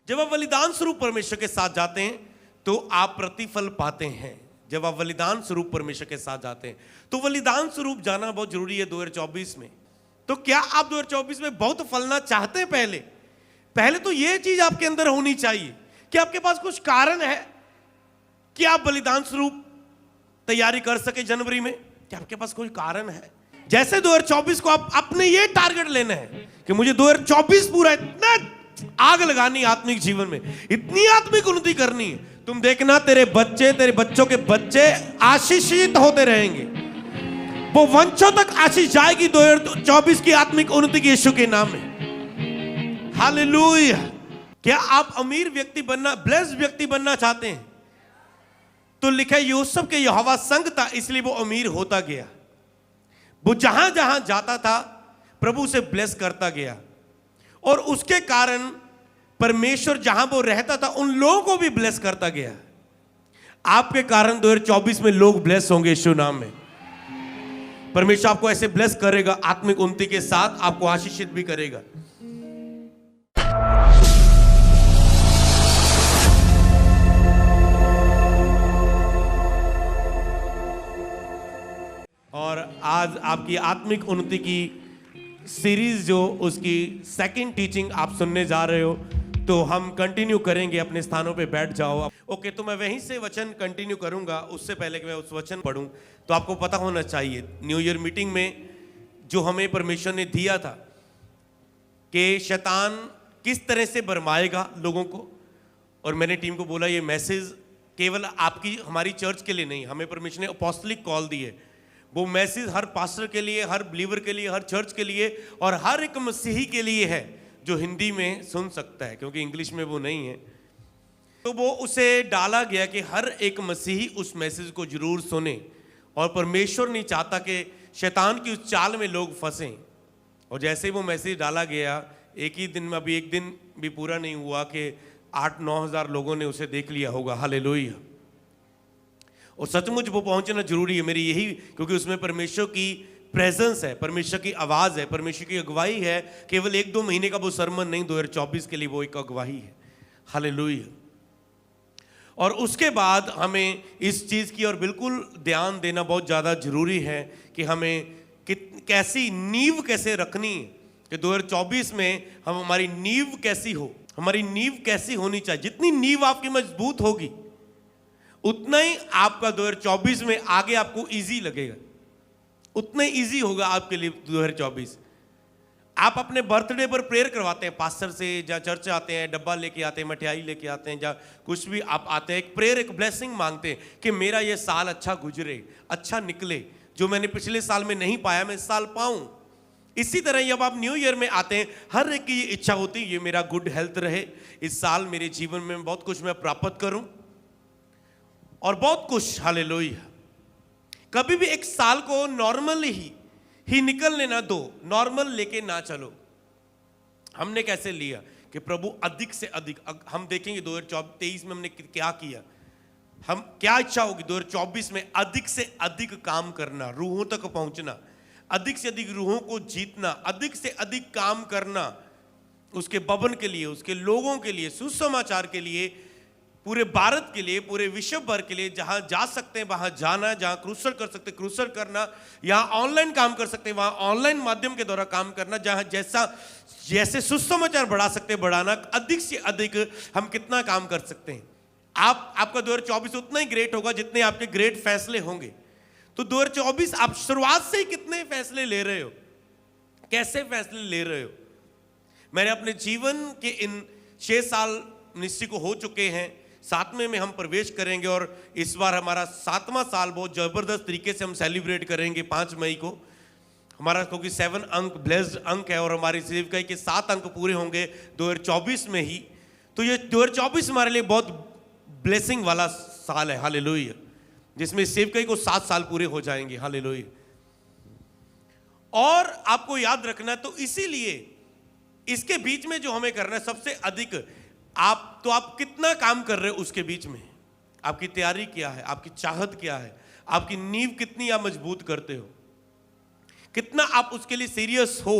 जब आप बलिदान स्वरूप परमेश्वर के साथ जाते हैं तो आप प्रतिफल पाते हैं। जब आप बलिदान स्वरूप परमेश्वर के साथ जाते हैं तो बलिदान स्वरूप जाना बहुत जरूरी है 2024 में। तो क्या आप 2024 में बहुत फलना चाहते हैं? पहले तो यह चीज आपके अंदर होनी चाहिए कि आपके पास कुछ कारण है कि आप बलिदान स्वरूप तैयारी कर सके जनवरी में। क्या आपके पास कोई कारण है? जैसे 2024 को आप अपने ये टारगेट लेना है कि मुझे 2024 पूरा इतना आग लगानी आत्मिक जीवन में, इतनी आत्मिक उन्नति करनी है। तुम देखना तेरे बच्चों के बच्चे आशीषित होते रहेंगे, वो वंशों तक आशीष जाएगी 2024 की आत्मिक उन्नति की यीशु के नाम में। हालेलुया। क्या आप अमीर व्यक्ति बनना, ब्लेस्ड व्यक्ति बनना चाहते हैं? तो लिखा यूसुफ के यहोवा संग था इसलिए वो अमीर होता गया। वो जहां जहां जाता था प्रभु उसे ब्लेस करता गया और उसके कारण परमेश्वर जहां वो रहता था उन लोगों को भी ब्लेस करता गया। आपके कारण 2024 में लोग ब्लेस होंगे यीशु नाम में। परमेश्वर आपको ऐसे ब्लेस करेगा, आत्मिक उन्नति के साथ आपको आशीषित भी करेगा। और आज आपकी आत्मिक उन्नति की सीरीज जो उसकी सेकंड टीचिंग आप सुनने जा रहे हो, तो हम कंटिन्यू करेंगे। अपने स्थानों पे बैठ जाओ। ओके, तो मैं वहीं से वचन कंटिन्यू करूंगा। उससे पहले कि मैं उस वचन पढ़ूं तो आपको पता होना चाहिए न्यू ईयर मीटिंग में जो हमें परमेश्वर ने दिया था कि शैतान किस तरह से बरमाएगा लोगों को। और मैंने टीम को बोला ये मैसेज केवल आपकी हमारी चर्च के लिए नहीं, हमें परमेश्वर ने अपोस्टलिक कॉल दी है। वो मैसेज हर पास्टर के लिए, हर बिलीवर के लिए, हर चर्च के लिए और हर एक मसीही के लिए है जो हिंदी में सुन सकता है, क्योंकि इंग्लिश में वो नहीं है। तो वो उसे डाला गया कि हर एक मसीही उस मैसेज को जरूर सुने। और परमेश्वर नहीं चाहता कि शैतान की उस चाल में लोग फंसें। और जैसे वो मैसेज डाला गया, एक ही दिन में, अभी एक दिन भी पूरा नहीं हुआ कि 8-9 हज़ार लोगों ने उसे देख लिया होगा। हालेलुया। और सचमुच वो पहुंचना जरूरी है मेरी यही, क्योंकि उसमें परमेश्वर की प्रेजेंस है, परमेश्वर की आवाज है, परमेश्वर की अगुवाई है। केवल 1-2 महीने का वो सरमन नहीं, 2024 के लिए वो एक अगुवाई है। हालेलुया। और उसके बाद हमें इस चीज की और बिल्कुल ध्यान देना बहुत ज्यादा जरूरी है कि हमें कैसी नींव कैसे रखनी है कि 2024 में हम हमारी नींव कैसी हो, हमारी नींव कैसी होनी चाहिए। जितनी नींव आपकी मजबूत होगी उतना ही आपका 2024 में आगे आपको इजी लगेगा, उतना ही इजी होगा आपके लिए 2024। आप अपने बर्थडे पर प्रेयर करवाते हैं पास्टर से, जहाँ चर्च आते हैं, डब्बा लेके आते हैं, मिठाई लेके आते हैं, जहाँ कुछ भी आप आते हैं, एक प्रेयर, एक ब्लेसिंग मांगते हैं कि मेरा ये साल अच्छा गुजरे, अच्छा निकले, जो मैंने पिछले साल में नहीं पाया मैं इस साल पाऊं। इसी तरह जब आप न्यू ईयर में आते हैं, हर एक की ये इच्छा होती है ये मेरा गुड हेल्थ रहे, इस साल मेरे जीवन में बहुत कुछ मैं प्राप्त करूं और बहुत कुछ। हालेलुया। कभी भी एक साल को नॉर्मल ही निकलने ना दो, नॉर्मल लेके ना चलो। हमने कैसे लिया कि प्रभु अधिक से अधिक, हम देखेंगे 2023 में हमने क्या किया, हम क्या इच्छा होगी 2024 में अधिक से अधिक काम करना, रूहों तक पहुंचना, अधिक से अधिक रूहों को जीतना, अधिक से अधिक काम करना उसके भवन के लिए, उसके लोगों के लिए, सुसमाचार के लिए, पूरे भारत के लिए, पूरे विश्व भर के लिए। जहां जा सकते हैं वहां जाना, जहां क्रूसल कर सकते हैं क्रूसल करना, यहां ऑनलाइन काम कर सकते हैं वहां ऑनलाइन माध्यम के द्वारा काम करना, जहां जैसे सुसमाचार बढ़ा सकते हैं बढ़ाना। अधिक से अधिक हम कितना काम कर सकते हैं। आपका 2024 उतना ही ग्रेट होगा जितने आपके ग्रेट फैसले होंगे। तो 2024 आप शुरुआत से ही कितने फैसले ले रहे हो, कैसे फैसले ले रहे हो। मैंने अपने जीवन के इन 6 साल मिनिस्ट्री को हो चुके हैं, 7वें में हम प्रवेश करेंगे और इस बार हमारा 7वां साल बहुत जबरदस्त तरीके से हम सेलिब्रेट करेंगे 5 मई को हमारा, क्योंकि 7 अंक ब्लेस्ड अंक है और हमारी सेवकाई के 7 अंक पूरे होंगे 2024 में ही। तो ये 2024 हमारे लिए बहुत ब्लेसिंग वाला साल है। हालेलुया। जिसमें सेवकाई को 7 साल पूरे हो जाएंगे। हालेलुया। और आपको याद रखना, तो इसीलिए इसके बीच में जो हमें करना है सबसे अधिक, आप कितना काम कर रहे हो उसके बीच में, आपकी तैयारी क्या है, आपकी चाहत क्या है, आपकी नींव कितनी आप मजबूत करते हो, कितना आप उसके लिए सीरियस हो।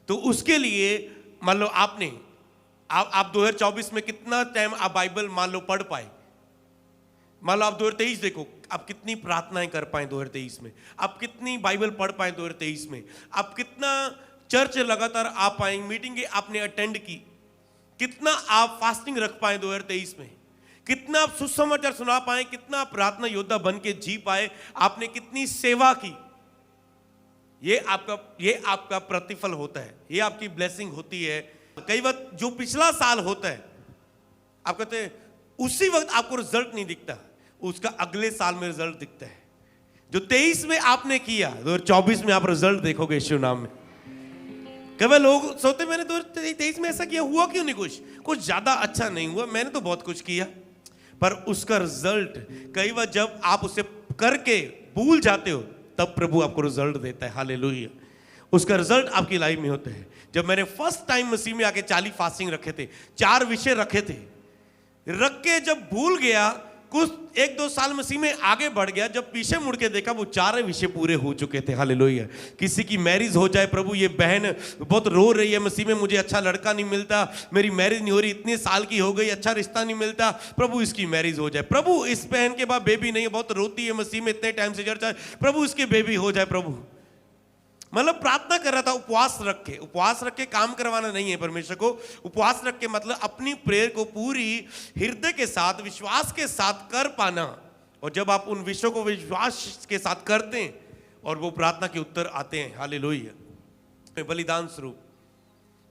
तो उसके लिए मान लो आपने आप 2024 में कितना टाइम आप बाइबल मान लो पढ़ पाए? मान लो आप 2023 देखो, आप कितनी प्रार्थनाएं कर पाए 2023 में, आप कितनी बाइबल पढ़ पाए 2023 में, आप कितना चर्च लगातार आ पाए, मीटिंग आपने अटेंड की, कितना आप फास्टिंग रख पाए 2023 में, कितना आप सुसमाचार सुना पाए, कितना आप प्रार्थना योद्धा बन के जी पाए, आपने कितनी सेवा की। ये आपका प्रतिफल होता है, ये आपकी ब्लेसिंग होती है। कई वक्त जो पिछला साल होता है, आप कहते हैं उसी वक्त आपको रिजल्ट नहीं दिखता, उसका अगले साल में रिजल्ट दिखता है। जो 23 में आपने किया 2024 में आप रिजल्ट देखोगे यीशु नाम में। कई लोग सोचते मैंने 2023 में ऐसा किया, हुआ क्यों नहीं? कुछ ज्यादा अच्छा नहीं हुआ, मैंने तो बहुत कुछ किया, पर उसका रिजल्ट कई बार जब आप उसे करके भूल जाते हो तब प्रभु आपको रिजल्ट देता है। हालेलुया। उसका रिजल्ट आपकी लाइफ में होता है। जब मैंने फर्स्ट टाइम मसीह में आके 40 फास्टिंग रखे थे, 4 विषय रखे थे, रख के जब भूल गया, कुछ 1-2 साल मसीह में आगे बढ़ गया, जब पीछे मुड़ के देखा वो 4 विषय पूरे हो चुके थे। हालेलुया। किसी की मैरिज हो जाए, प्रभु ये बहन बहुत रो रही है मसीह में, मुझे अच्छा लड़का नहीं मिलता, मेरी मैरिज नहीं हो रही, इतने साल की हो गई, अच्छा रिश्ता नहीं मिलता, प्रभु इसकी मैरिज हो जाए। प्रभु इस बहन के बाद बेबी नहीं है, बहुत रोती है मसीह में, इतने टाइम से चर्चा, प्रभु इसकी बेबी हो जाए। प्रभु मतलब प्रार्थना कर रहा था, उपवास रख के काम करवाना नहीं है परमेश्वर को। उपवास रख के मतलब अपनी प्रेयर को पूरी हृदय के साथ, विश्वास के साथ कर पाना। और जब आप उन विषयों को विश्वास के साथ करते हैं और वो प्रार्थना के उत्तर आते हैं, हालेलुया, बलिदान स्वरूप,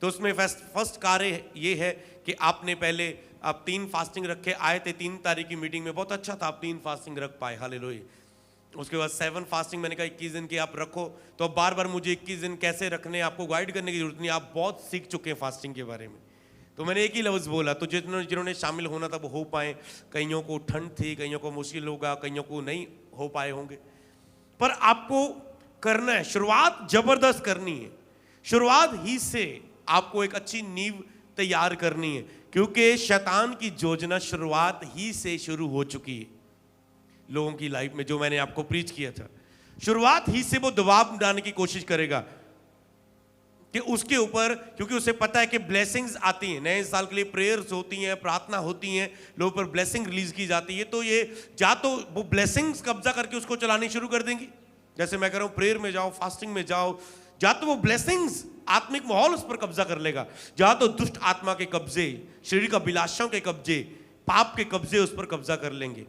तो उसमें फर्स्ट कार्य ये है कि आपने पहले आप 3 फास्टिंग रखे, आए थे 3 तारीख की मीटिंग में, बहुत अच्छा था, आप 3 फास्टिंग रख पाए। हालेलुया। उसके बाद 7 फास्टिंग मैंने कहा 21 दिन की आप रखो, तो अब बार बार मुझे 21 दिन कैसे रखने आपको गाइड करने की जरूरत नहीं, आप बहुत सीख चुके हैं फास्टिंग के बारे में। तो मैंने एक ही लफ्ज़ बोला, तो जिन्होंने शामिल होना था वो हो पाए। कईयों को ठंड थी, कईयों को मुश्किल होगा, कईयों को नहीं हो पाए होंगे, पर आपको करना है। शुरुआत जबरदस्त करनी है, शुरुआत ही से आपको एक अच्छी नींव तैयार करनी है, क्योंकि शैतान की योजना शुरुआत ही से शुरू हो चुकी है लोगों की लाइफ में। जो मैंने आपको प्रीच किया था, शुरुआत ही से वो दबाव डालने की कोशिश करेगा कि उसके ऊपर, क्योंकि उसे पता है कि ब्लेसिंग्स आती हैं, नए साल के लिए प्रेयर्स होती हैं, प्रार्थना होती हैं, लोगों पर ब्लेसिंग रिलीज की जाती है, तो ये या तो वो ब्लेसिंग्स कब्जा करके उसको चलानी शुरू कर देंगी, जैसे मैं कह रहा हूं प्रेयर में जाओ, फास्टिंग में जाओ, या तो वो ब्लेसिंग्स आत्मिक माहौल उस पर कब्जा कर लेगा, या तो दुष्ट आत्मा के कब्जे, शरीर का अभिलाषाओं के कब्जे, पाप के कब्जे उस पर कब्जा कर लेंगे।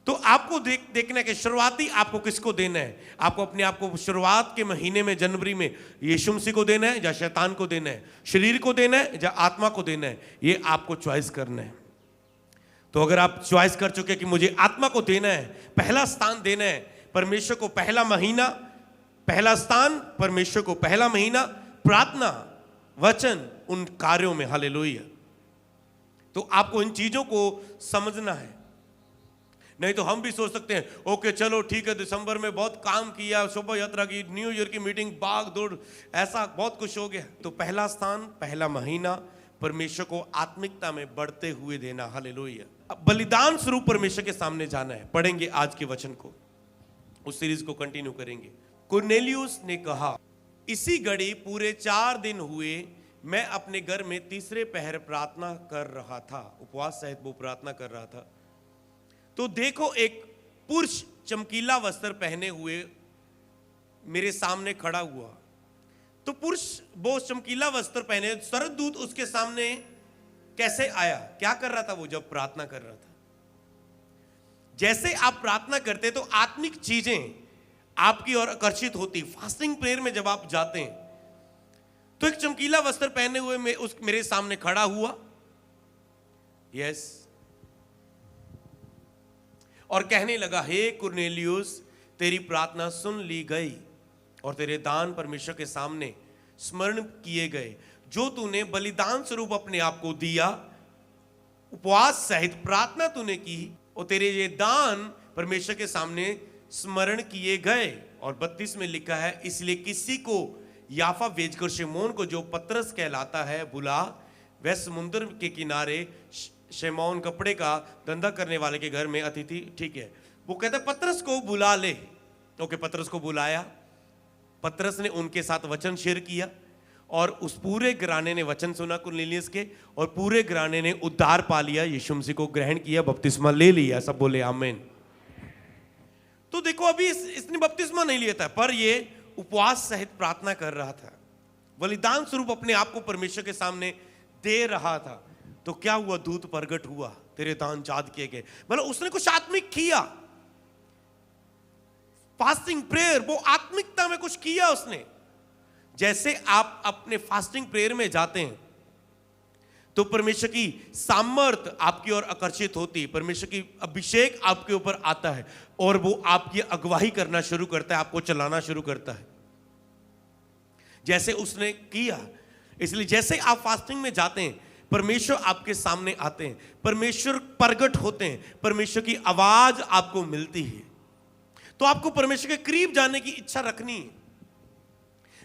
तो आपको देखना है कि शुरुआती आपको किसको देना है। आपको अपने आप को शुरुआत के महीने में, जनवरी में, यीशु मसीह को देना है या शैतान को देना है, शरीर को देना है या आत्मा को देना है, ये आपको चॉइस करना है। तो अगर आप चॉइस कर चुके कि मुझे आत्मा को देना है, पहला स्थान देना है परमेश्वर को, पहला महीना, पहला स्थान परमेश्वर को, पहला महीना प्रार्थना, वचन, उन कार्यों में। हालेलुया। तो आपको इन चीजों को समझना है। नहीं तो हम भी सोच सकते हैं ओके चलो ठीक है, दिसंबर में बहुत काम किया, शोभा यात्रा की, न्यू ईयर की मीटिंग, भाग दौड़, ऐसा बहुत कुछ हो गया। तो पहला स्थान, पहला महीना परमेश्वर को आत्मिकता में बढ़ते हुए देना। हालेलुया। अब बलिदान स्वरूप परमेश्वर के सामने जाना है। पढ़ेंगे आज के वचन को, उस सीरीज को कंटिन्यू करेंगे। कुरनेलियुस ने कहा, इसी घड़ी पूरे 4 दिन हुए मैं अपने घर में तीसरे पहर प्रार्थना कर रहा था। उपवास सहित वो प्रार्थना कर रहा था, तो देखो एक पुरुष चमकीला वस्त्र पहने हुए मेरे सामने खड़ा हुआ। तो पुरुष वो चमकीला वस्त्र पहने, स्वर्गदूत उसके सामने कैसे आया? क्या कर रहा था वो? जब प्रार्थना कर रहा था। जैसे आप प्रार्थना करते तो आत्मिक चीजें आपकी ओर आकर्षित होती। फास्टिंग प्रेयर में जब आप जाते हैं तो एक चमकीला वस्त्र पहने हुए मेरे सामने खड़ा हुआ, यस, और कहने लगा, हे कुरनेलियुस, तेरी प्रार्थना सुन ली गई और तेरे दान परमेश्वर के सामने स्मरण किए गए। जो तूने बलिदान स्वरूप अपने आप को दिया, उपवास सहित प्रार्थना तूने की, और तेरे ये दान परमेश्वर के सामने स्मरण किए गए। और 32 में लिखा है, इसलिए किसी को याफा भेजकर शिमोन को, जो पतरस कहलाता है, बुला। वह समुद्र के किनारे शमौन कपड़े का धंधा करने वाले के घर में अतिथि। ठीक है, वो कहता पतरस को बुला ले। ओके, पतरस को बुलाया। पतरस ने उनके साथ वचन शेयर किया, और उस पूरे घराने ने वचन सुना कुरनेलियुस के, और पूरे घराने ने उद्धार पा लिया, यीशु मसीह को ग्रहण किया, बपतिस्मा ले लिया। सब बोले आमीन। तो देखो अभी इसने बपतिस्मा नहीं लिया था, पर ये उपवास सहित प्रार्थना कर रहा था, बलिदान स्वरूप अपने आप को परमेश्वर के सामने दे रहा था। तो क्या हुआ? दूत प्रगट हुआ, तेरे दान याद किए गए। मतलब उसने कुछ आत्मिक किया, फास्टिंग प्रेयर, वो आत्मिकता में कुछ किया उसने। जैसे आप अपने फास्टिंग प्रेयर में जाते हैं तो परमेश्वर की सामर्थ आपकी ओर आकर्षित होती है, परमेश्वर की अभिषेक आपके ऊपर आता है और वो आपकी अगुवाई करना शुरू करता है, आपको चलाना शुरू करता है, जैसे उसने किया। इसलिए जैसे आप फास्टिंग में जाते हैं, परमेश्वर आपके सामने आते हैं, परमेश्वर प्रगट होते हैं, परमेश्वर की आवाज आपको मिलती है। तो आपको परमेश्वर के करीब जाने की इच्छा रखनी है।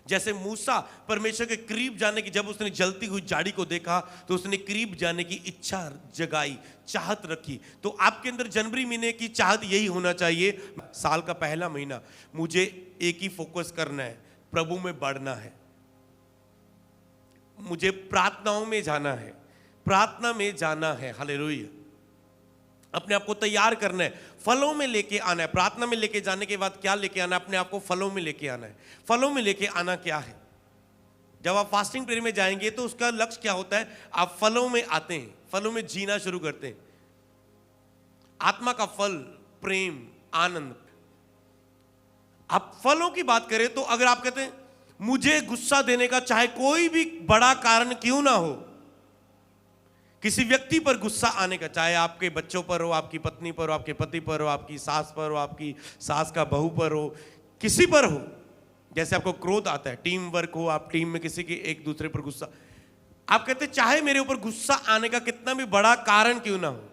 जैसे मूसा परमेश्वर के करीब जाने की, जब उसने जलती हुई झाड़ी को देखा तो उसने करीब जाने की इच्छा जगाई, चाहत रखी। तो आपके अंदर जनवरी महीने की चाहत यही होना चाहिए, साल का पहला महीना मुझे एक ही फोकस करना है, प्रभु में बढ़ना है, मुझे प्रार्थनाओं में जाना है, प्रार्थना में जाना है। हालेलुया। अपने आप को तैयार करना है, फलों में लेके आना है। प्रार्थना में लेके जाने के बाद क्या लेके आना है? अपने आप को फलों में लेके आना है। फलों में लेके आना क्या है? जब आप फास्टिंग पीरियड में जाएंगे तो उसका लक्ष्य क्या होता है? आप फलों में आते हैं, फलों में जीना शुरू करते हैं। आत्मा का फल प्रेम, आनंद। आप फलों की बात करें तो अगर आप कहते हैं मुझे गुस्सा देने का चाहे कोई भी बड़ा कारण क्यों ना हो, किसी व्यक्ति पर गुस्सा आने का, चाहे आपके बच्चों पर हो, आपकी पत्नी पर हो, आपके पति पर हो, आपकी सास पर हो, आपकी सास का बहू पर हो, किसी पर हो, जैसे आपको क्रोध आता है, टीम वर्क हो, आप टीम में किसी के एक दूसरे पर गुस्सा, आप कहते चाहे मेरे ऊपर गुस्सा आने का कितना भी बड़ा कारण क्यों ना हो,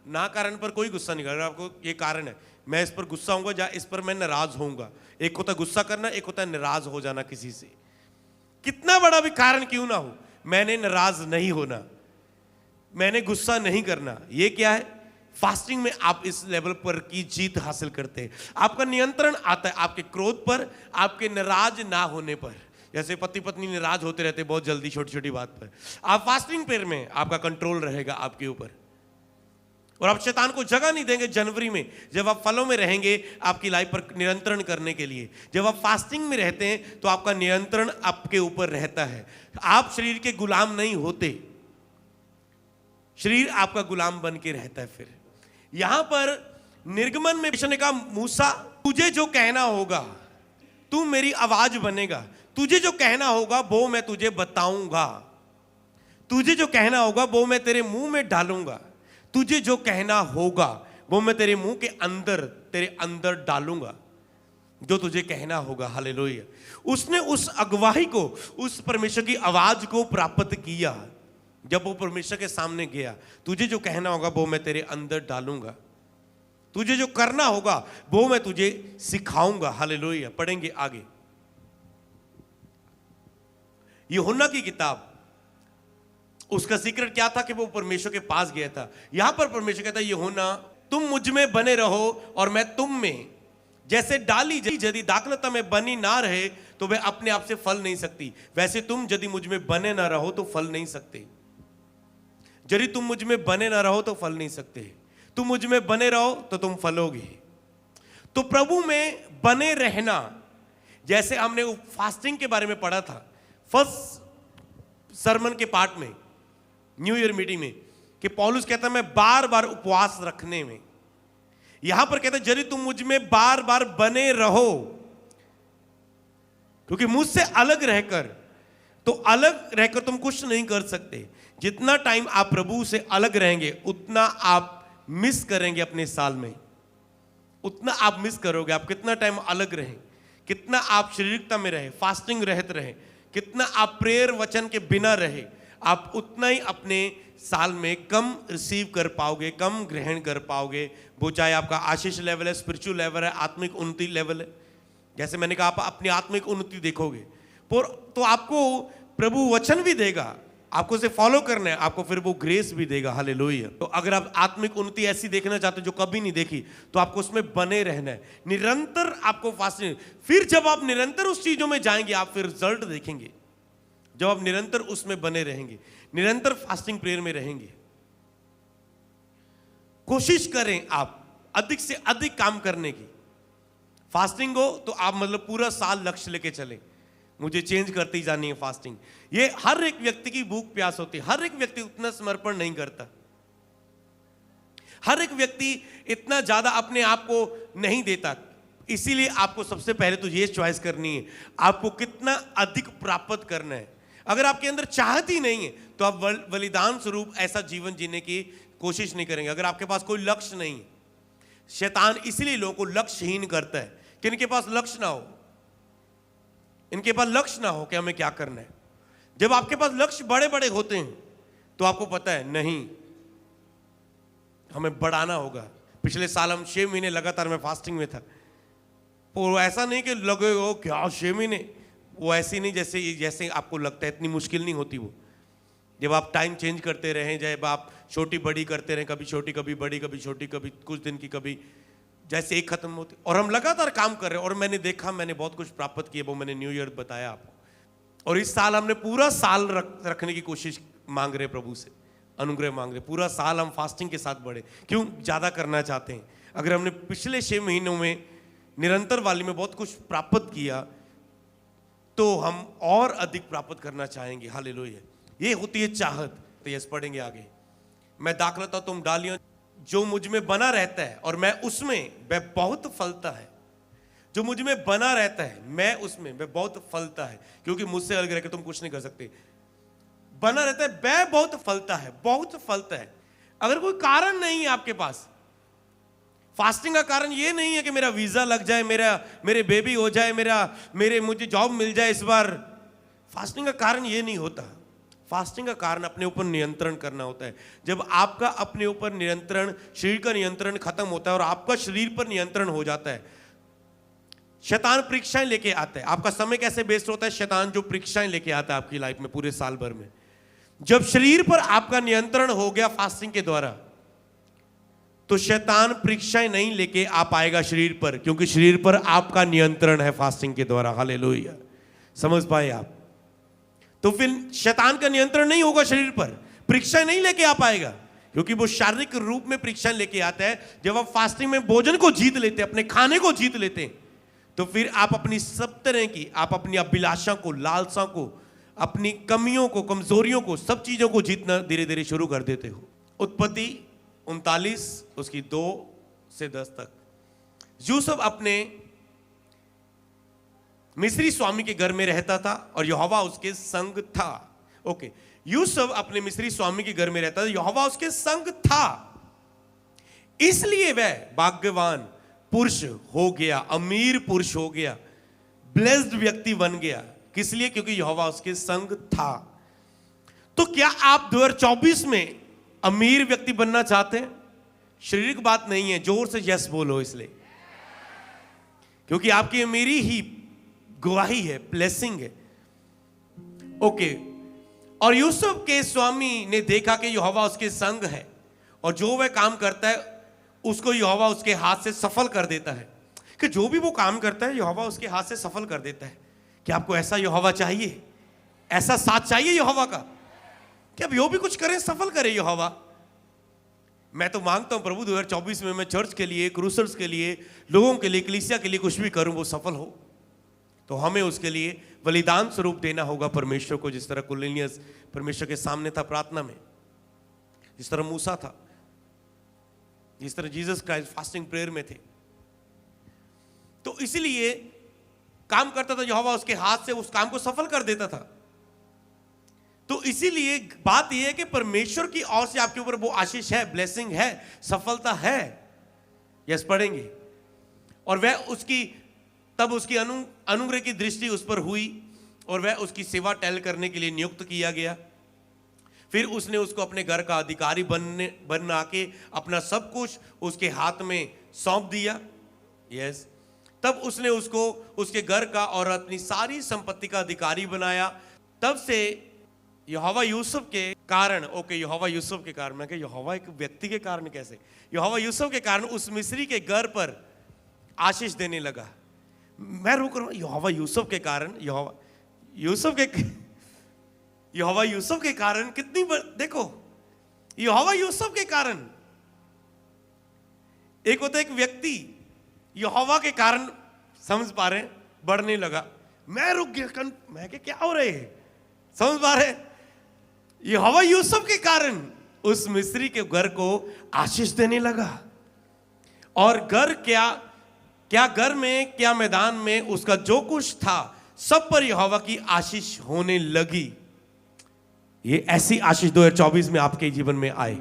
ना कारण पर कोई गुस्सा नहीं कर रहा, आपको ये कारण है मैं इस पर गुस्सा होऊंगा या इस पर मैं नाराज होऊंगा। एक होता गुस्सा करना, एक होता नाराज हो जाना किसी से। कितना बड़ा भी कारण क्यों ना हो, मैंने नाराज नहीं होना, मैंने गुस्सा नहीं करना। ये क्या है? फास्टिंग में आप इस लेवल पर की जीत हासिल करते हैं। आपका नियंत्रण आता है आपके क्रोध पर, आपके नाराज ना होने पर। जैसे पति पत्नी नाराज होते रहते बहुत जल्दी छोटी छोटी बात पर, आप फास्टिंग पीरियड में आपका कंट्रोल रहेगा आपके ऊपर, और आप शैतान को जगह नहीं देंगे। जनवरी में जब आप फलों में रहेंगे आपकी लाइफ पर नियंत्रण करने के लिए, जब आप फास्टिंग में रहते हैं तो आपका नियंत्रण आपके ऊपर रहता है। आप शरीर के गुलाम नहीं होते, शरीर आपका गुलाम बन के रहता है। फिर यहां पर निर्गमन में परमेश्वर ने कहा मूसा तुझे जो कहना होगा, तू मेरी आवाज बनेगा, तुझे जो कहना होगा वो मैं तुझे बताऊंगा, तुझे जो कहना होगा वो मैं तेरे मुंह में डालूंगा, तुझे जो कहना होगा वो मैं तेरे मुंह के अंदर, तेरे अंदर डालूंगा, जो तुझे कहना होगा। हालेलुया। उसने उस अगुवाई को, उस परमेश्वर की आवाज को प्राप्त किया। जब वो परमेश्वर के सामने गया, तुझे जो कहना होगा वो मैं तेरे अंदर डालूंगा, तुझे जो करना होगा वो मैं तुझे सिखाऊंगा। हालेलुया। पढ़ेंगे आगे। यूहन्ना की किताब, उसका सीक्रेट क्या था कि वो परमेश्वर के पास गया था। यहां पर परमेश्वर कहता है यूहन्ना तुम मुझ में बने रहो और मैं तुम में। जैसे डाली यदि दाखलता में बनी ना रहे तो वह अपने आप से फल नहीं सकती, वैसे तुम यदि मुझ में बने ना रहो तो फल नहीं सकते। यदि तुम मुझ में बने ना रहो तो फल नहीं सकते, तुम मुझ में बने रहो तो तुम फलोगे। तो प्रभु में बने रहना, जैसे हमने फास्टिंग के बारे में पढ़ा था फर्स्ट सरमन के पार्ट में, न्यू ईयर मीटिंग में, कि पौलुस कहता है मैं बार बार उपवास रखने में। यहां पर कहता है यदि तुम मुझ में बार बार बने रहो, क्योंकि मुझसे अलग रहकर तुम कुछ नहीं कर सकते। जितना टाइम आप प्रभु से अलग रहेंगे उतना आप मिस करेंगे अपने साल में, उतना आप मिस करोगे। आप कितना टाइम अलग रहें, कितना आप शारीरिकता में रहे, फास्टिंग रहत रहे, कितना आप प्रेयर वचन के बिना रहे, आप उतना ही अपने साल में कम रिसीव कर पाओगे, कम ग्रहण कर पाओगे। वो चाहे आपका आशीष लेवल है, स्पिरिचुअल लेवल है, आत्मिक उन्नति लेवल है। जैसे मैंने कहा आप अपनी आत्मिक उन्नति देखोगे तो आपको प्रभु वचन भी देगा, आपको उसे फॉलो करना है, आपको फिर वो ग्रेस भी देगा। हालेलुया। तो अगर आप आत्मिक उन्नति ऐसी देखना चाहते हो जो कभी नहीं देखी, तो आपको उसमें बने रहना है, निरंतर आपको फास्टिंग। फिर जब आप निरंतर उस चीजों में जाएंगे आप फिर रिजल्ट देखेंगे, जब आप निरंतर उसमें बने रहेंगे, निरंतर फास्टिंग प्रेयर में रहेंगे। कोशिश करें आप अधिक से अधिक काम करने की। फास्टिंग हो तो आप मतलब पूरा साल लक्ष्य लेके चलें, मुझे चेंज करती जानी है फास्टिंग। ये हर एक व्यक्ति की भूख प्यास होती है, हर एक व्यक्ति उतना समर्पण नहीं करता, हर एक व्यक्ति इतना ज्यादा अपने आप को नहीं देता। इसीलिए आपको सबसे पहले तो ये चॉइस करनी है, आपको कितना अधिक प्राप्त करना है। अगर आपके अंदर चाहत ही नहीं है तो आप बलिदान स्वरूप ऐसा जीवन जीने की कोशिश नहीं करेंगे। अगर आपके पास कोई लक्ष्य नहीं है, शैतान इसलिए लोगों को लक्ष्यहीन करता है कि इनके पास लक्ष्य ना हो, इनके पास लक्ष्य ना हो कि हमें क्या करना है। जब आपके पास लक्ष्य बड़े बड़े होते हैं तो आपको पता है नहीं, हमें बढ़ाना होगा। पिछले साल हम 6 महीने लगातार मैं फास्टिंग में था। वो ऐसा नहीं कि लगे हो क्या 6 महीने, वो ऐसी नहीं जैसे आपको लगता है, इतनी मुश्किल नहीं होती वो। जब आप टाइम चेंज करते रहें, जब आप छोटी बड़ी करते रहें, कभी छोटी कभी बड़ी, कभी छोटी कभी कुछ दिन की, कभी जैसे एक खत्म होती, और हम लगातार काम कर रहे हैं। और मैंने देखा, मैंने बहुत कुछ प्राप्त किया, वो मैंने न्यू ईयर बताया आपको। और इस साल हमने पूरा साल रखने की कोशिश मांग रहे प्रभु से, अनुग्रह मांग रहे। पूरा साल हम फास्टिंग के साथ बढ़े। क्यों? ज्यादा करना चाहते हैं। अगर हमने पिछले 6 महीनों में निरंतर वाली में बहुत कुछ प्राप्त किया तो हम और अधिक प्राप्त करना चाहेंगे। हालेलुया। ये होती है चाहत। तो यस, पढ़ेंगे आगे। मैं दाखलता तुम डालियों, जो मुझ में बना रहता है और मैं उसमें, वह बहुत फलता है। जो मुझ में बना रहता है, मैं उसमें, वह बहुत फलता है। क्योंकि मुझसे अलग रह के तुम कुछ नहीं कर सकते। बना रहता है, वह बहुत फलता है, बहुत फलता है। अगर कोई कारण नहीं है आपके पास, फास्टिंग का कारण ये नहीं है कि मेरा वीजा लग जाए, मेरे बेबी हो जाए, मुझे जॉब मिल जाए इस बार। फास्टिंग का कारण ये नहीं होता। फास्टिंग का कारण अपने ऊपर नियंत्रण करना होता है। जब आपका अपने ऊपर नियंत्रण, शरीर का नियंत्रण खत्म होता है और आपका शरीर पर नियंत्रण हो जाता है, शैतान परीक्षाएं लेके आता है। आपका समय कैसे वेस्ट होता है? शैतान जो परीक्षाएं लेके आता है आपकी लाइफ में पूरे साल भर में। जब शरीर पर आपका नियंत्रण हो गया फास्टिंग के द्वारा, तो शैतान परीक्षाएं नहीं लेके आ पाएगा शरीर पर, क्योंकि शरीर पर आपका नियंत्रण है फास्टिंग के द्वारा। हालेलुया। समझ पाए आप? तो फिर शैतान का नियंत्रण नहीं होगा शरीर पर, परीक्षाएं नहीं लेके आ पाएगा, क्योंकि वो शारीरिक रूप में परीक्षाएं लेके आता है। जब आप फास्टिंग में भोजन को जीत लेते हैं, अपने खाने को जीत लेते हैं, तो फिर आप अपनी सब तरह की, आप अपनी अभिलाषा को, लालसा को, अपनी कमियों को, कमजोरियों को, सब चीजों को जीतना धीरे धीरे शुरू कर देते हो। उत्पत्ति 39 उसकी 2 से 10 तक। यूसुफ अपने मिस्री स्वामी के घर में रहता था और यहोवा उसके संग था। ओके, यूसुफ अपने मिस्री स्वामी के घर में रहता था, यहोवा उसके संग था, इसलिए वह भाग्यवान पुरुष हो गया, अमीर पुरुष हो गया, ब्लेस्ड व्यक्ति बन गया। किस लिए? क्योंकि यहोवा उसके संग था। तो क्या आप 2024 में अमीर व्यक्ति बनना चाहते हैं? शारीरिक बात नहीं है, जोर से यस बोलो इसलिए, क्योंकि आपकी अमीरी ही गवाही है, ब्लेसिंग है। ओके, और यूसुफ के स्वामी ने देखा कि यहोवा उसके संग है और जो वह काम करता है उसको यहोवा उसके हाथ से सफल कर देता है। कि जो भी वो काम करता है यहोवा उसके हाथ से सफल कर देता है। क्या आपको ऐसा यहोवा चाहिए? ऐसा साथ चाहिए यहोवा का कि अब यो भी कुछ करें, सफल करे यहोवा? मैं तो मांगता हूं प्रभु 2024 में मैं चर्च के लिए, क्रूसर्स के लिए, लोगों के लिए, कलीसिया के लिए कुछ भी करूं, वो सफल हो। तो हमें उसके लिए बलिदान स्वरूप देना होगा परमेश्वर को, जिस तरह कुरनेलियस परमेश्वर के सामने था प्रार्थना में, जिस तरह मूसा था, जिस तरह जीसस क्राइस्ट फास्टिंग प्रेयर में थे। तो इसलिए काम करता था, यहोवा उसके हाथ से उस काम को सफल कर देता था। तो इसीलिए बात यह है कि परमेश्वर की ओर से आपके ऊपर वो आशीष है, ब्लेसिंग है, सफलता है। यस, पढ़ेंगे। और वह उसकी, तब उसकी अनुग्रह की दृष्टि उस पर हुई और वह उसकी सेवा टहल करने के लिए नियुक्त किया गया। फिर उसने उसको अपने घर का अधिकारी बना के अपना सब कुछ उसके हाथ में सौंप दिया। यस, तब उसने उसको उसके घर का और अपनी सारी संपत्ति का अधिकारी बनाया। तब से यहोवा यूसुफ के कारण, ओके, यहोवा यूसुफ के कारण, मैं कह यहोवा एक व्यक्ति के कारण कैसे? यहोवा यूसुफ के कारण उस मिस्री के घर पर आशीष देने लगा। मैं रुक रहा हूं, यहोवा यूसुफ के कारण, यहोवा यूसुफ के यहोवा यूसुफ के कारण देखो, यहोवा यूसुफ के कारण। एक होता है एक व्यक्ति यहोवा के कारण, समझ पा रहे हैं, बढ़ने लगा, मैं रुक गया, मैं क्या हो रहे हैं, समझ पा रहे। यहोवा यूसुफ के कारण उस मिस्री के घर को आशीष देने लगा। और घर क्या घर में, क्या मैदान में, उसका जो कुछ था सब पर यहोवा की आशीष होने लगी। ये ऐसी आशीष 2024 में आपके जीवन में आए।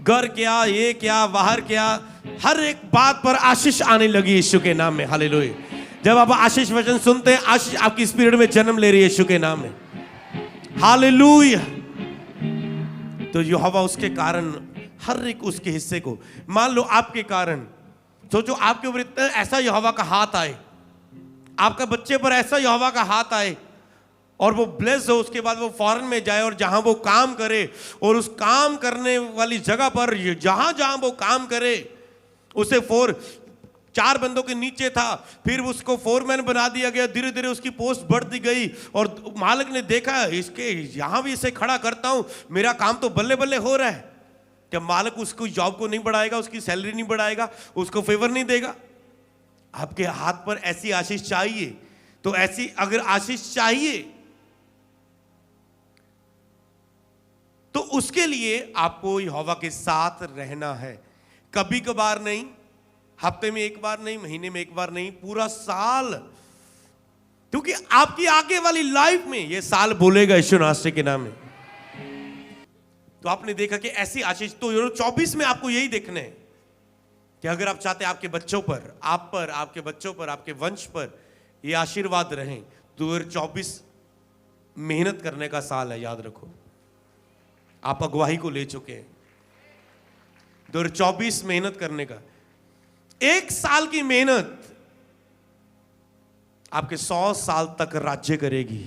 घर क्या, ये क्या, बाहर क्या, हर एक बात पर आशीष आने लगी यीशु के नाम में। हालेलुया। जब आप आशीष वचन सुनते हैं, आशीष आपकी स्पिरिट में जन्म ले रही है यीशु के नाम में। हालेलुया। तो यहोवा उसके कारण हर एक उसके हिस्से को, मान लो आपके कारण, सोचो आपके ऊपर इतना ऐसा यहोवा का हाथ आए, आपका बच्चे पर ऐसा यहोवा का हाथ आए और वो ब्लेस हो, उसके बाद वो फॉरेन में जाए और जहां वो काम करे, और उस काम करने वाली जगह पर जहां जहां वो काम करे, उसे 4 बंदों के नीचे था, फिर उसको फोरमैन बना दिया गया, धीरे धीरे उसकी पोस्ट बढ़ती गई और मालिक ने देखा इसके यहां भी इसे खड़ा करता हूं, मेरा काम तो बल्ले बल्ले हो रहा है। क्या मालिक उसको जॉब को नहीं बढ़ाएगा, उसकी सैलरी नहीं बढ़ाएगा, उसको फेवर नहीं देगा? आपके हाथ पर ऐसी आशीष चाहिए, तो ऐसी अगर आशीष चाहिए तो उसके लिए आपको यहोवा के साथ रहना है। कभी कभार नहीं, हफ्ते में एक बार नहीं, महीने में एक बार नहीं, पूरा साल। क्योंकि आपकी आगे वाली लाइफ में यह साल बोलेगा यीशु नासरी के नाम में। तो आपने देखा कि ऐसी आशीष, तो 2024 में आपको यही देखना है कि अगर आप चाहते हैं आपके बच्चों पर, आप पर, आपके बच्चों पर, आपके वंश पर ये आशीर्वाद रहें, 2024 मेहनत करने का साल है। याद रखो, आप अगुवाई को ले चुके हैं, 2024 मेहनत करने का। 1 साल की मेहनत आपके 100 साल तक राज्य करेगी।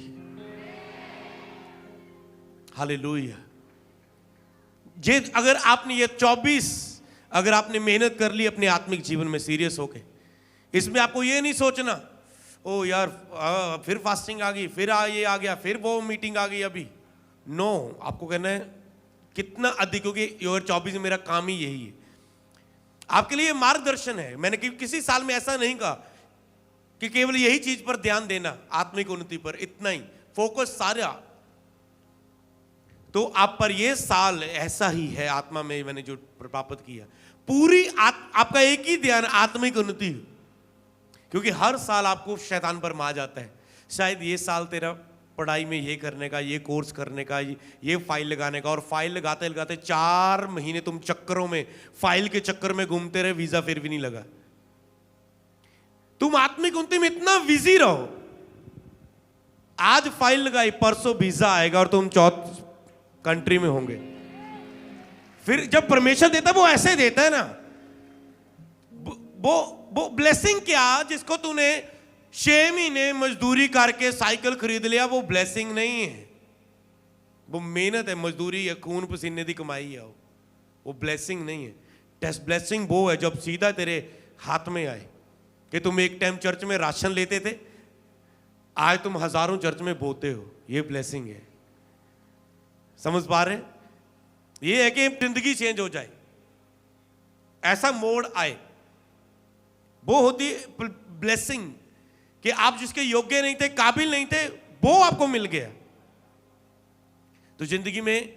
हालेलुया। जे अगर आपने ये 24 अगर आपने मेहनत कर ली अपने आत्मिक जीवन में सीरियस होके, इसमें आपको ये नहीं सोचना ओ यार फिर फास्टिंग आ गई, फिर ये आ गया, फिर वो मीटिंग आ गई अभी। नो, आपको कहना है कितना अधिक, क्योंकि 2024 में मेरा काम ही यही है। आपके लिए मार्गदर्शन है। मैंने किसी साल में ऐसा नहीं कहा कि केवल यही चीज पर ध्यान देना, आत्मिक उन्नति पर इतना ही फोकस सारा। तो आप पर यह साल ऐसा ही है, आत्मा में मैंने जो प्राप्त किया, पूरी आपका एक ही ध्यान आत्मिक उन्नति, क्योंकि हर साल आपको शैतान पर मा जाता है। शायद ये साल तेरा पढ़ाई में ये करने का, ये कोर्स करने का, ये फाइल लगाने का, और फाइल लगाते लगाते 4 महीने तुम चक्करों में, फाइल के चक्कर में घूमते रहे, वीजा फिर भी नहीं लगा। तुम आत्मिक उन्नति में इतना बिजी रहो, आज फाइल लगाई, परसों वीजा आएगा और तुम 4 कंट्री में होंगे। फिर जब परमेश्वर देता है वो ऐसे देता है ना, वो ब्लेसिंग क्या, जिसको तूने 6 महीने मजदूरी करके साइकिल खरीद लिया, वो ब्लेसिंग नहीं है, वो मेहनत है, मजदूरी है, खून पसीने की कमाई है, वो ब्लेसिंग नहीं है। टेस्ट ब्लेसिंग वो है जब सीधा तेरे हाथ में आए, कि तुम एक टाइम चर्च में राशन लेते थे, आज तुम हजारों चर्च में बोते हो, ये ब्लेसिंग है। समझ पा रहे? ये है कि जिंदगी चेंज हो जाए, ऐसा मोड़ आए, वो होती ब्लेसिंग, कि आप जिसके योग्य नहीं थे, काबिल नहीं थे, वो आपको मिल गया। तो जिंदगी में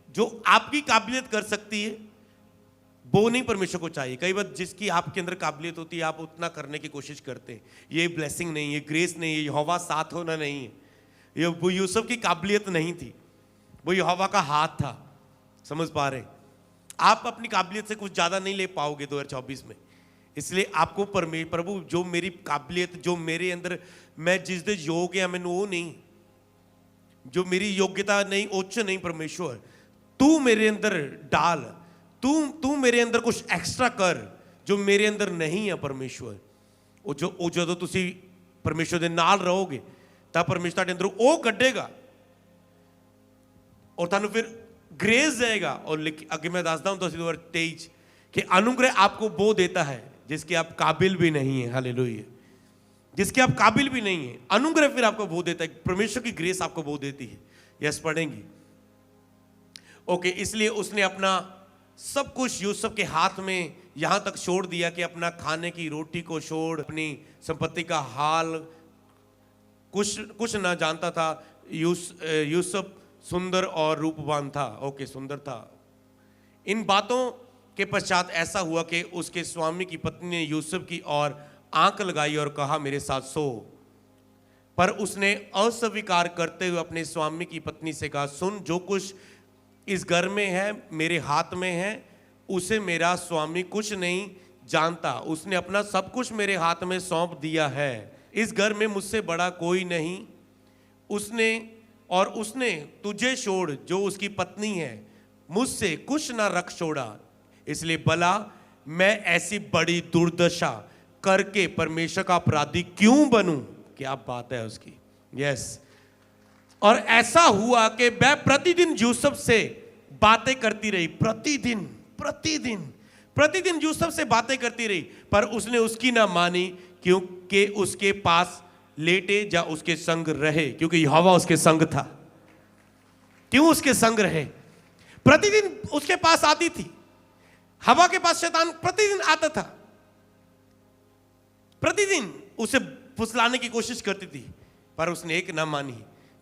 जो आपकी काबिलियत कर सकती है वो नहीं परमेश्वर को चाहिए। कई बार जिसकी आपके अंदर काबिलियत होती है आप उतना करने की कोशिश करते हैं, ये ब्लेसिंग नहीं है, ग्रेस नहीं है, यहोवा साथ होना नहीं है। ये वो यूसुफ की काबिलियत नहीं थी, वो यहोवा का हाथ था। समझ पा रहे? आप अपनी काबिलियत से कुछ ज्यादा नहीं ले पाओगे 2024 में। इसलिए आपको प्रभु जो मेरी काबिलियत, जो मेरे अंदर मैं जिस दे योग्य है, मैंने वो नहीं, जो मेरी योग्यता नहीं, उच्च नहीं, परमेश्वर तू मेरे अंदर डाल, तू मेरे अंदर कुछ एक्स्ट्रा कर जो मेरे अंदर नहीं है। परमेश्वर ਉਹ ਜਦੋਂ ਤੁਸੀਂ परमेश्वर ਦੇ ਨਾਲ ਰਹੋਗੇ ਤਾਂ परमेश्वर ਤੁਹਾਡੇ ਅੰਦਰ ਉਹ ਕੱਢੇਗਾ और ਤੁਹਾਨੂੰ फिर ग्रेस देगा। और आगे मैं ਦੱਸਦਾ हूं 2023 कि अनुग्रह आपको वो देता है जिसके आप काबिल भी नहीं है। हालेलुया। जिसके आप काबिल भी नहीं है। अनुग्रह फिर आपको वो देता है, परमेश्वर की ग्रेस आपको वो देती है। यस, पढ़ेंगे। ओके, इसलिए उसने अपना सब कुछ यूसुफ के हाथ में यहां तक छोड़ दिया कि अपना खाने की रोटी को छोड़, अपनी संपत्ति का हाल कुछ ना जानता था। यूसुफ सुंदर और रूपवान था। ओके, सुंदर था। इन बातों के पश्चात ऐसा हुआ कि उसके स्वामी की पत्नी ने यूसुफ की ओर आंख लगाई और कहा, मेरे साथ सो। पर उसने अस्वीकार करते हुए अपने स्वामी की पत्नी से कहा, सुन, जो कुछ इस घर में है मेरे हाथ में है, उसे मेरा स्वामी कुछ नहीं जानता। उसने अपना सब कुछ मेरे हाथ में सौंप दिया है। इस घर में मुझसे बड़ा कोई नहीं। उसने तुझे छोड़, जो उसकी पत्नी है, मुझसे कुछ ना रख छोड़ा। इसलिए भला मैं ऐसी बड़ी दुर्दशा करके परमेश्वर का अपराधी क्यों बनूं? क्या बात है उसकी। यस। और ऐसा हुआ कि वह प्रतिदिन यूसुफ से बातें करती रही। प्रतिदिन यूसुफ से बातें करती रही, पर उसने उसकी ना मानी, क्योंकि उसके पास लेटे जा उसके संग रहे, क्योंकि यहोवा उसके संग था। क्यों उसके संग रहे? प्रतिदिन उसके पास आती थी हवा के पास। शैतान प्रतिदिन आता था, प्रतिदिन उसे फुसलाने की कोशिश करती थी, पर उसने एक ना मानी।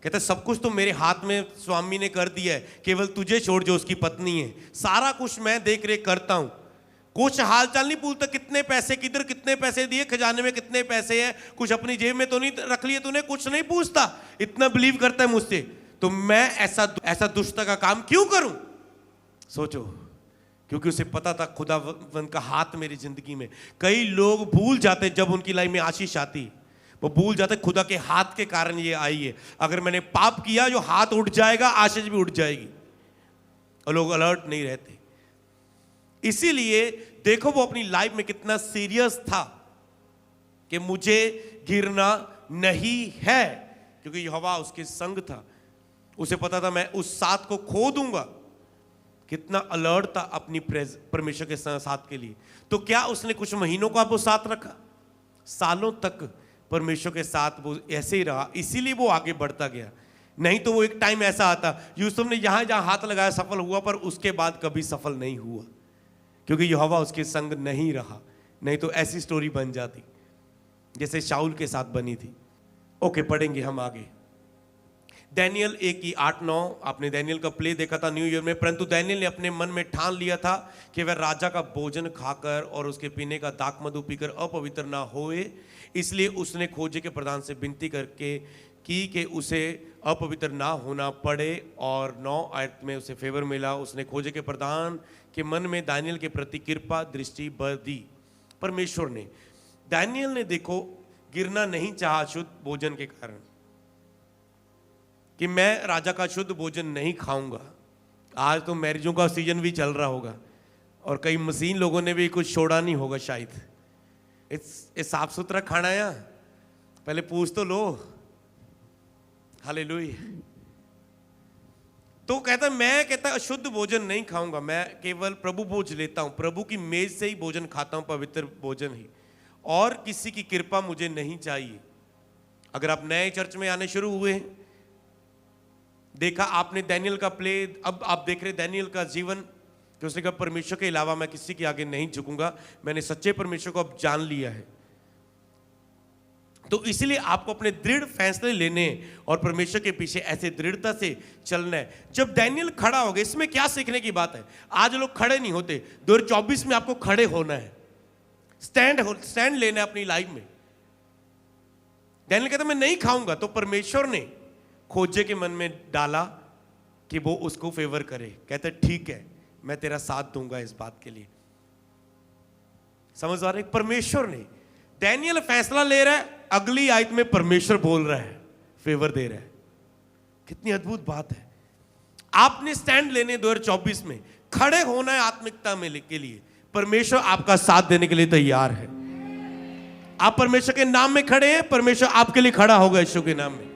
कहता, सब कुछ तो मेरे हाथ में स्वामी ने कर दिया है, केवल तुझे छोड़ जो उसकी पत्नी है। सारा कुछ मैं देख रेख करता हूं, कुछ हालचाल नहीं पूछता। कितने पैसे किधर, कितने पैसे दिए, खजाने में कितने पैसे हैं, कुछ अपनी जेब में तो नहीं रख लिए तूने, कुछ नहीं पूछता। इतना बिलीव करता है मुझसे, तो मैं ऐसा दुष्टता का काम क्यों करूं? सोचो, क्योंकि उसे पता था खुदावंद का हाथ मेरी जिंदगी में। कई लोग भूल जाते जब उनकी लाइफ में आशीष आती, वो भूल जाते खुदा के हाथ के कारण ये आई है। अगर मैंने पाप किया, जो हाथ उठ जाएगा, आशीष भी उठ जाएगी। और लोग अलर्ट नहीं रहते। इसीलिए देखो वो अपनी लाइफ में कितना सीरियस था कि मुझे गिरना नहीं है, क्योंकि यहोवा उसके संग था। उसे पता था मैं उस साथ को खो दूंगा। कितना अलर्ट था अपनी परमेश्वर के साथ के लिए। तो क्या उसने कुछ महीनों को आपको साथ रखा? सालों तक परमेश्वर के साथ वो ऐसे ही रहा, इसीलिए वो आगे बढ़ता गया। नहीं तो वो एक टाइम ऐसा आता, यूसुफ ने जहां जहां हाथ लगाया सफल हुआ, पर उसके बाद कभी सफल नहीं हुआ, क्योंकि यहोवा उसके संग नहीं रहा। नहीं तो ऐसी स्टोरी बन जाती जैसे शाऊल के साथ बनी थी। ओके, पढ़ेंगे हम आगे। डैनियल 1:8-9। आपने डैनियल का प्ले देखा था न्यू ईयर में। परंतु डैनियल ने अपने मन में ठान लिया था कि वह राजा का भोजन खाकर और उसके पीने का दाखमधु पीकर अपवित्र ना होए। इसलिए उसने खोजे के प्रधान से विनती करके की कि उसे अपवित्र ना होना पड़े, और 9 आयत में उसे फेवर मिला। उसने खोजे के प्रधान के मन में दानियल के प्रति कृपा दृष्टि बर दी। परमेश्वर ने, दानियल ने देखो गिरना नहीं चाहा शुद्ध भोजन के कारण, कि मैं राजा का शुद्ध भोजन नहीं खाऊंगा। आज तो मैरिजों का सीजन भी चल रहा होगा, और कई मशीन लोगों ने भी कुछ छोड़ा नहीं होगा शायद। साफ सुथरा खाना है, पहले पूछ तो लो। हालेलुया। तो कहता मैं अशुद्ध भोजन नहीं खाऊंगा, मैं केवल प्रभु भोज लेता हूं, प्रभु की मेज से ही भोजन खाता हूं, पवित्र भोजन ही, और किसी की कृपा मुझे नहीं चाहिए। अगर आप नए चर्च में आने शुरू हुए हैं, देखा आपने डैनियल का प्ले, अब आप देख रहे डैनियल का जीवन, कि उसने कहा परमेश्वर के अलावा मैं किसी के आगे नहीं झुकूंगा, मैंने सच्चे परमेश्वर को अब जान लिया है। तो इसलिए आपको अपने दृढ़ फैसले लेने और परमेश्वर के पीछे ऐसे दृढ़ता से चलना है। जब डैनियल खड़ा हो गया, इसमें क्या सीखने की बात है? आज लोग खड़े नहीं होते, 2024 में आपको खड़े होना है, स्टैंड लेना है अपनी लाइफ में। डैनियल कहता मैं नहीं खाऊंगा, तो परमेश्वर ने खोजे के मन में डाला कि वो उसको फेवर करे। कहते ठीक है, मैं तेरा साथ दूंगा इस बात के लिए। समझ आ रहे? परमेश्वर ने, डैनियल फैसला ले रहा है, अगली आयत में परमेश्वर बोल रहा है, फेवर दे रहा है। कितनी अद्भुत बात है। आपने स्टैंड लेने 2024 में खड़े होना है आत्मिकता में के लिए। परमेश्वर आपका साथ देने के लिए तैयार है। आप परमेश्वर के नाम में खड़े हैं, परमेश्वर आपके लिए खड़ा होगा यीशु के नाम में।